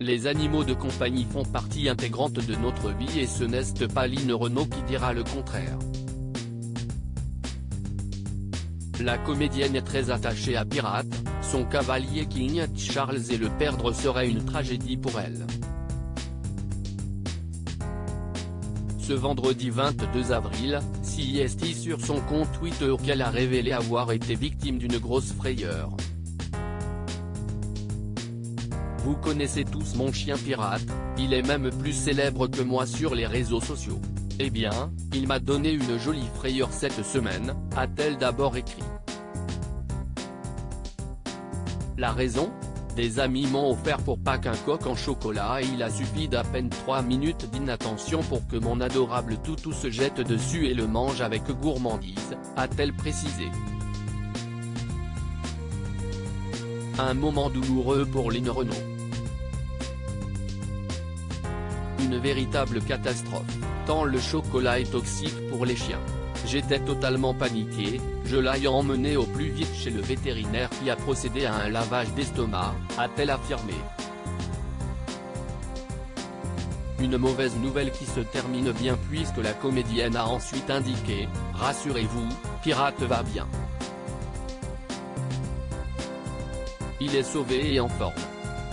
Les animaux de compagnie font partie intégrante de notre vie et ce n'est pas Line Renaud qui dira le contraire. La comédienne est très attachée à Pirate, son cavalier King Charles et le perdre serait une tragédie pour elle. Ce vendredi 22 avril, CIST sur son compte Twitter qu'elle a révélé avoir été victime d'une grosse frayeur. Vous connaissez tous mon chien Pirate, il est même plus célèbre que moi sur les réseaux sociaux. Eh bien, il m'a donné une jolie frayeur cette semaine, a-t-elle d'abord écrit. La raison ? Des amis m'ont offert pour Pâques un coq en chocolat et il a suffi d'à peine 3 minutes d'inattention pour que mon adorable toutou se jette dessus et le mange avec gourmandise, a-t-elle précisé. Un moment douloureux pour Line Renaud. Une véritable catastrophe, tant le chocolat est toxique pour les chiens. J'étais totalement paniqué, je l'ai emmené au plus vite chez le vétérinaire qui a procédé à un lavage d'estomac, a-t-elle affirmé. Une mauvaise nouvelle qui se termine bien puisque la comédienne a ensuite indiqué « Rassurez-vous, Pirate va bien. Il est sauvé et en forme.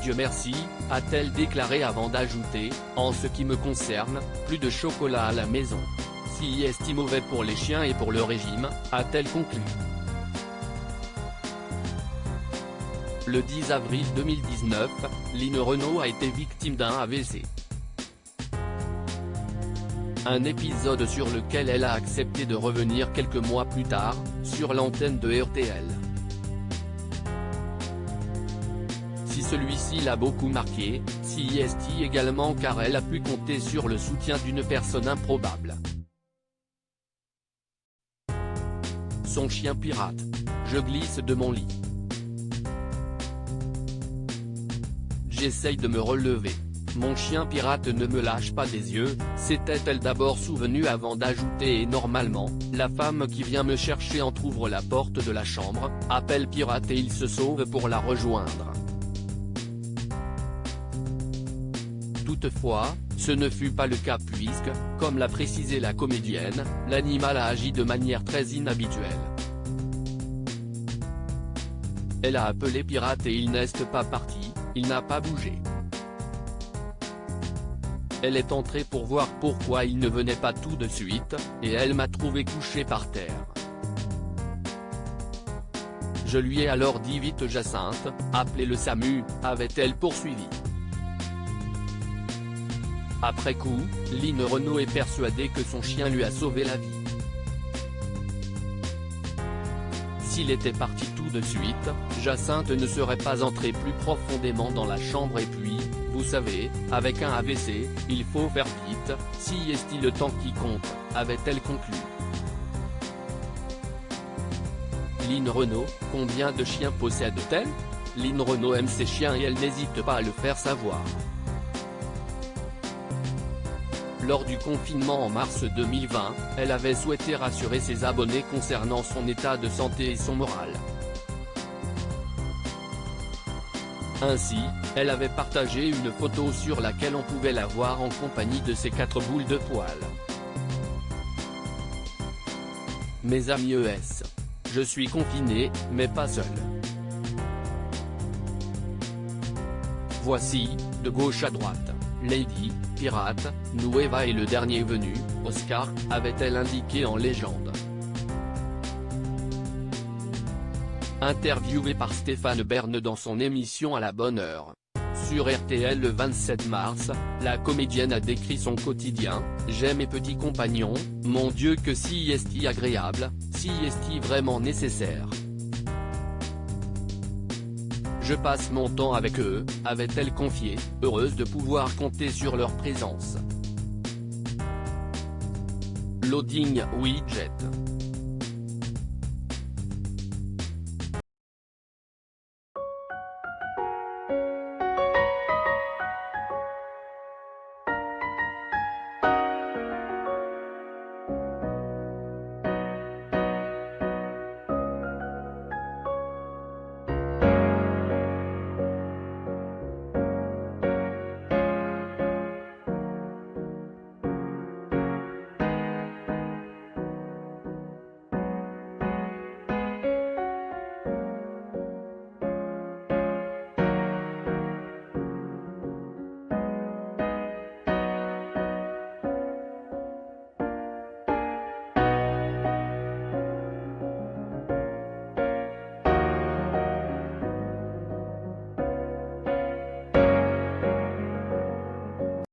Dieu merci », a-t-elle déclaré avant d'ajouter « En ce qui me concerne, plus de chocolat à la maison. Si est mauvais pour les chiens et pour le régime », a-t-elle conclu. Le 10 avril 2019, Line Renaud a été victime d'un AVC. Un épisode sur lequel elle a accepté de revenir quelques mois plus tard, sur l'antenne de RTL. Si celui-ci l'a beaucoup marqué, CIST également car elle a pu compter sur le soutien d'une personne improbable. Son chien Pirate. Je glisse de mon lit. J'essaye de me relever. Mon chien Pirate ne me lâche pas des yeux, s'était-elle d'abord souvenue avant d'ajouter et normalement, la femme qui vient me chercher entrouvre la porte de la chambre, appelle Pirate et il se sauve pour la rejoindre. Toutefois, ce ne fut pas le cas puisque, comme l'a précisé la comédienne, l'animal a agi de manière très inhabituelle. Elle a appelé Pirate et il n'est pas parti, il n'a pas bougé. Elle est entrée pour voir pourquoi il ne venait pas tout de suite, et elle m'a trouvé couché par terre. Je lui ai alors dit vite Jacinthe, appelez le SAMU, avait-elle poursuivi. Après coup, Line Renaud est persuadée que son chien lui a sauvé la vie. S'il était parti tout de suite, Jacinthe ne serait pas entrée plus profondément dans la chambre et puis, vous savez, avec un AVC, il faut faire vite, si est-il le temps qui compte, avait-elle conclu. Line Renaud, combien de chiens possède-t-elle ? Line Renaud aime ses chiens et elle n'hésite pas à le faire savoir. Lors du confinement en mars 2020, elle avait souhaité rassurer ses abonnés concernant son état de santé et son moral. Ainsi, elle avait partagé une photo sur laquelle on pouvait la voir en compagnie de ses 4 boules de poils. Mes amis ES. Je suis confiné, mais pas seul. Voici, de gauche à droite, Lady, Pirate, Nueva et le dernier venu, Oscar, avait-elle indiqué en légende. Interviewée par Stéphane Bern dans son émission À la bonne heure. Sur RTL le 27 mars, la comédienne a décrit son quotidien, « J'aime mes petits compagnons, mon Dieu que si est-il agréable, si est-il vraiment nécessaire. Je passe mon temps avec eux », avait-elle confié, heureuse de pouvoir compter sur leur présence. Loading widget.